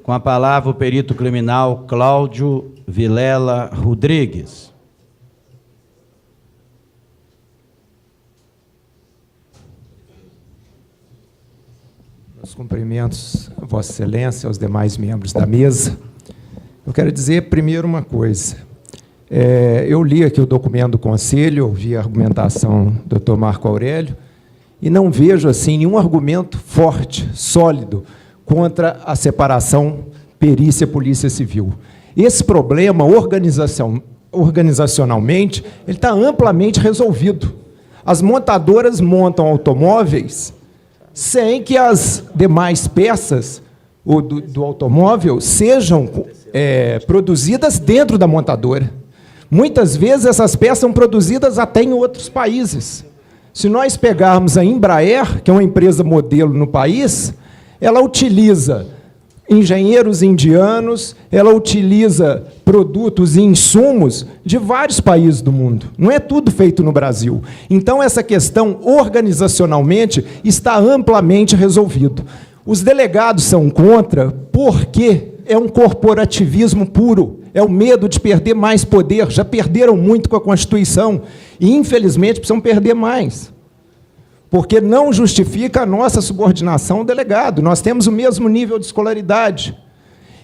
Com a palavra o perito criminal Cláudio Vilela Rodrigues. Meus cumprimentos a Vossa Excelência, aos demais membros da mesa. Eu quero dizer primeiro uma coisa. Eu li aqui o documento do Conselho, ouvi a argumentação do Dr. Marco Aurélio, e não vejo assim nenhum argumento forte, sólido, contra a separação perícia-polícia civil. Esse problema, organizacionalmente, ele está amplamente resolvido. As montadoras montam automóveis sem que as demais peças do automóvel sejam produzidas dentro da montadora. Muitas vezes essas peças são produzidas até em outros países. Se nós pegarmos a Embraer, que é uma empresa modelo no país, ela utiliza engenheiros indianos, ela utiliza produtos e insumos de vários países do mundo. Não é tudo feito no Brasil. Então, essa questão, organizacionalmente, está amplamente resolvido. Os delegados são contra porque é um corporativismo puro, é o medo de perder mais poder. Já perderam muito com a Constituição e, infelizmente, precisam perder mais. Porque não justifica a nossa subordinação ao delegado. Nós temos o mesmo nível de escolaridade.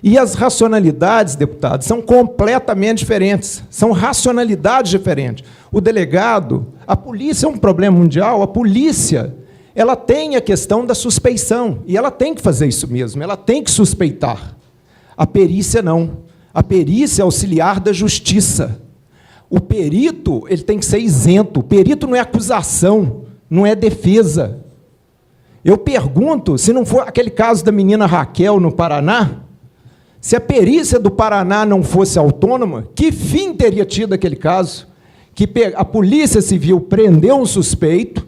E as racionalidades, deputados, são completamente diferentes. São racionalidades diferentes. O delegado, a polícia é um problema mundial, a polícia, ela tem a questão da suspeição, e ela tem que fazer isso mesmo, ela tem que suspeitar. A perícia não. A perícia é auxiliar da justiça. O perito, ele tem que ser isento. O perito não é acusação, não é defesa. Eu pergunto, se não for aquele caso da menina Raquel, no Paraná, se a perícia do Paraná não fosse autônoma, que fim teria tido aquele caso? Que a Polícia Civil prendeu um suspeito,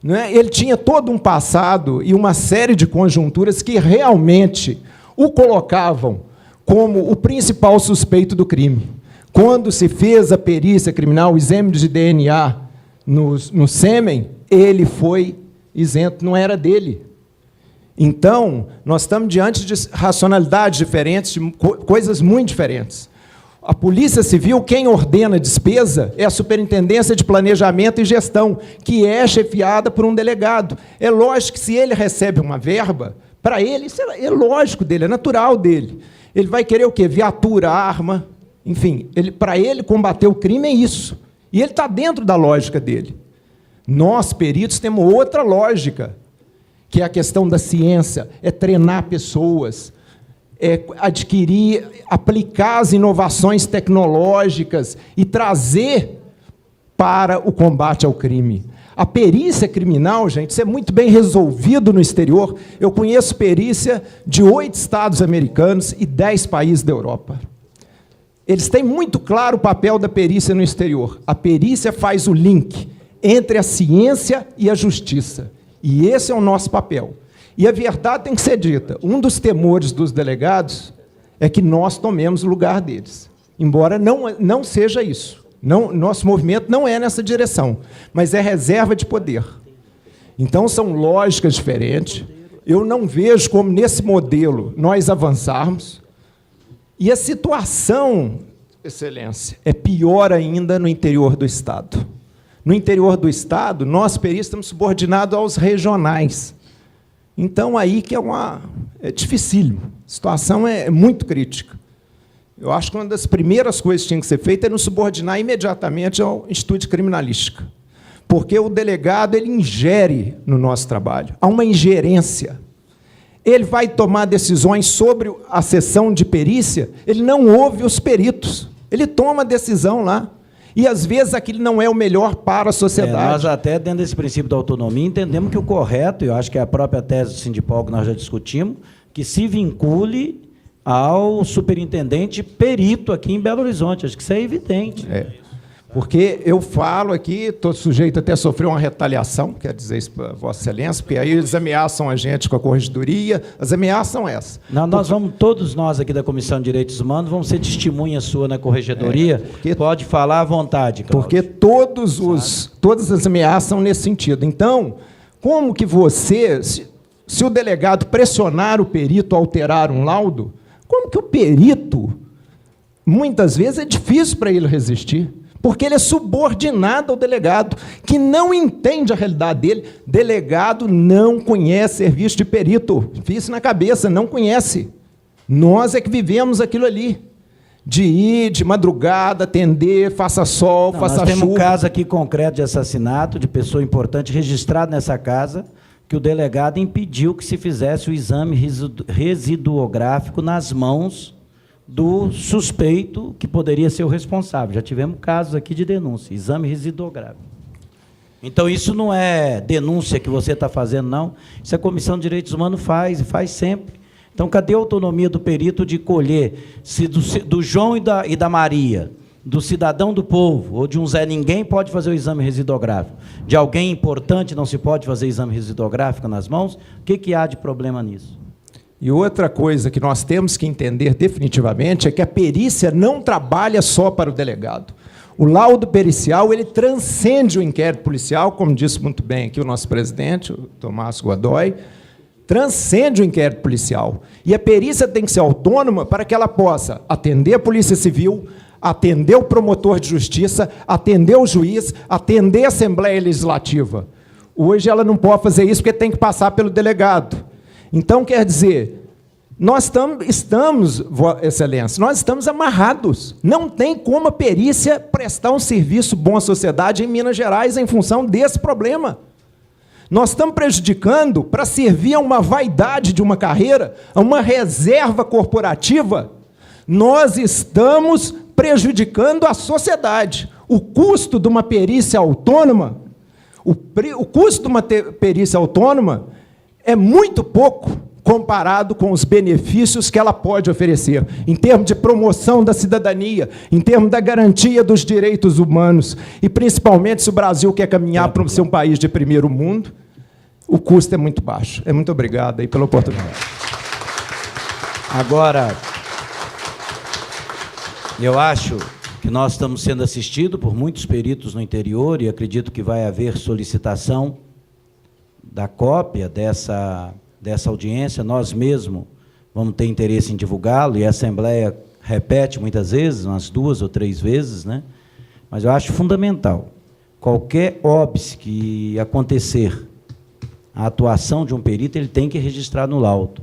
né? Ele tinha todo um passado e uma série de conjunturas que realmente o colocavam como o principal suspeito do crime. Quando se fez a perícia criminal, o exame de DNA no sêmen, ele foi isento, não era dele. Então, nós estamos diante de racionalidades diferentes, de coisas muito diferentes. A Polícia Civil, quem ordena a despesa é a Superintendência de Planejamento e Gestão, que é chefiada por um delegado. É lógico que, se ele recebe uma verba, para ele, isso é lógico dele, é natural dele. Ele vai querer o quê? Viatura, arma, enfim. Para ele, combater o crime é isso. E ele está dentro da lógica dele. Nós, peritos, temos outra lógica, que é a questão da ciência, é treinar pessoas, é adquirir, aplicar as inovações tecnológicas e trazer para o combate ao crime. A perícia criminal, gente, isso é muito bem resolvido no exterior. Eu conheço perícia de 8 estados americanos e 10 países da Europa. Eles têm muito claro o papel da perícia no exterior. A perícia faz o link entre a ciência e a justiça. E esse é o nosso papel. E a verdade tem que ser dita. Um dos temores dos delegados é que nós tomemos o lugar deles. Embora não seja isso. Não, nosso movimento não é nessa direção, mas é reserva de poder. Então, são lógicas diferentes. Eu não vejo como, nesse modelo, nós avançarmos. E a situação, Excelência, é pior ainda no interior do Estado. No interior do Estado, nós, peritos, estamos subordinados aos regionais. Então, aí que é dificílimo. A situação é muito crítica. Eu acho que uma das primeiras coisas que tinha que ser feita é nos subordinar imediatamente ao Instituto de Criminalística. Porque o delegado, ele ingere no nosso trabalho. Há uma ingerência. Ele vai tomar decisões sobre a sessão de perícia, ele não ouve os peritos. Ele toma a decisão lá. E, às vezes, aquilo não é o melhor para a sociedade. Nós, até dentro desse princípio da autonomia, entendemos que o correto, eu acho que é a própria tese do Sindipol que nós já discutimos, que se vincule ao superintendente perito aqui em Belo Horizonte. Acho que isso é evidente. Porque eu falo aqui, estou sujeito até a sofrer uma retaliação, quero dizer isso para Vossa Excelência, porque aí eles ameaçam a gente com a corregedoria, as ameaças são essas. Não, todos nós aqui da Comissão de Direitos Humanos vamos ser testemunha sua na corregedoria, pode falar à vontade, Cláudio. Porque todas as ameaças são nesse sentido. Então, como que você, se o delegado pressionar o perito a alterar um laudo, Como que o perito, muitas vezes, é difícil para ele resistir, porque ele é subordinado ao delegado, que não entende a realidade dele. Delegado não conhece serviço de perito. Fiz isso na cabeça, não conhece. Nós é que vivemos aquilo ali. De ir de madrugada, atender, faça sol, faça chuva. Nós temos um caso aqui concreto de assassinato de pessoa importante registrado nessa casa, que o delegado impediu que se fizesse o exame residuográfico nas mãos do suspeito, que poderia ser o responsável. Já tivemos casos aqui de denúncia, exame residuográfico. Então, isso não é denúncia que você está fazendo, não. Isso a Comissão de Direitos Humanos faz, e faz sempre. Então, cadê a autonomia do perito de colher se do João e da Maria, do cidadão do povo, ou de um Zé Ninguém, pode fazer o exame residuográfico? De alguém importante não se pode fazer exame residuográfico nas mãos? O que há de problema nisso? E outra coisa que nós temos que entender definitivamente é que a perícia não trabalha só para o delegado. O laudo pericial, ele transcende o inquérito policial, como disse muito bem aqui o nosso presidente, o Tomás Godoy, transcende o inquérito policial. E a perícia tem que ser autônoma para que ela possa atender a Polícia Civil, atender o promotor de justiça, atender o juiz, atender a Assembleia Legislativa. Hoje ela não pode fazer isso porque tem que passar pelo delegado. Então, quer dizer, nós estamos, Excelência, nós estamos amarrados. Não tem como a perícia prestar um serviço bom à sociedade em Minas Gerais em função desse problema. Nós estamos prejudicando para servir a uma vaidade de uma carreira, a uma reserva corporativa. Nós estamos prejudicando a sociedade. O custo de uma perícia autônoma, o custo de uma perícia autônoma é muito pouco comparado com os benefícios que ela pode oferecer, em termos de promoção da cidadania, em termos da garantia dos direitos humanos, e principalmente se o Brasil quer caminhar para ser um país de primeiro mundo, o custo é muito baixo. Muito obrigado aí pela oportunidade. Agora, eu acho que nós estamos sendo assistidos por muitos peritos no interior, e acredito que vai haver solicitação da cópia dessa audiência. Nós mesmos vamos ter interesse em divulgá-lo, e a Assembleia repete muitas vezes, umas 2 ou 3 vezes, né? Mas eu acho fundamental, qualquer óbice que acontecer, a atuação de um perito, ele tem que registrar no laudo.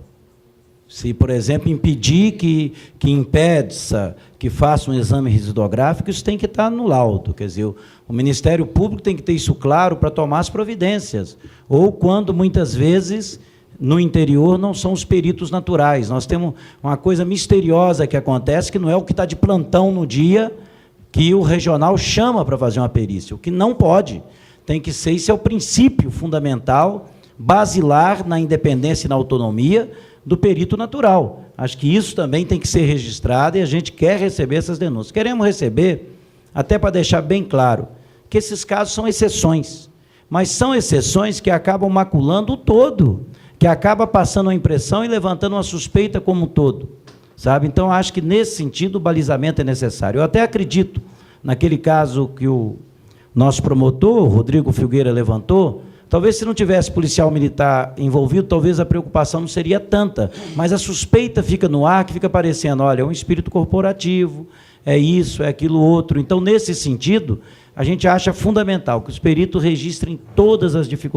Se, por exemplo, impedir que impeça, que faça um exame residuográfico, isso tem que estar no laudo. Quer dizer, o Ministério Público tem que ter isso claro para tomar as providências. Ou quando, muitas vezes, no interior, não são os peritos naturais. Nós temos uma coisa misteriosa que acontece, que não é o que está de plantão no dia que o regional chama para fazer uma perícia. O que não pode. Tem que ser, isso é o princípio fundamental, basilar na independência e na autonomia do perito natural. Acho que isso também tem que ser registrado, e a gente quer receber essas denúncias. Queremos receber, até para deixar bem claro, que esses casos são exceções, mas são exceções que acabam maculando o todo, que acaba passando a impressão e levantando uma suspeita como um todo, sabe? Então, acho que, nesse sentido, o balizamento é necessário. Eu até acredito, naquele caso que o nosso promotor, Rodrigo Filgueira, levantou, talvez, se não tivesse policial militar envolvido, talvez a preocupação não seria tanta, mas a suspeita fica no ar, que fica parecendo, olha, é um espírito corporativo, é isso, é aquilo outro. Então, nesse sentido, a gente acha fundamental que os peritos registrem todas as dificuldades.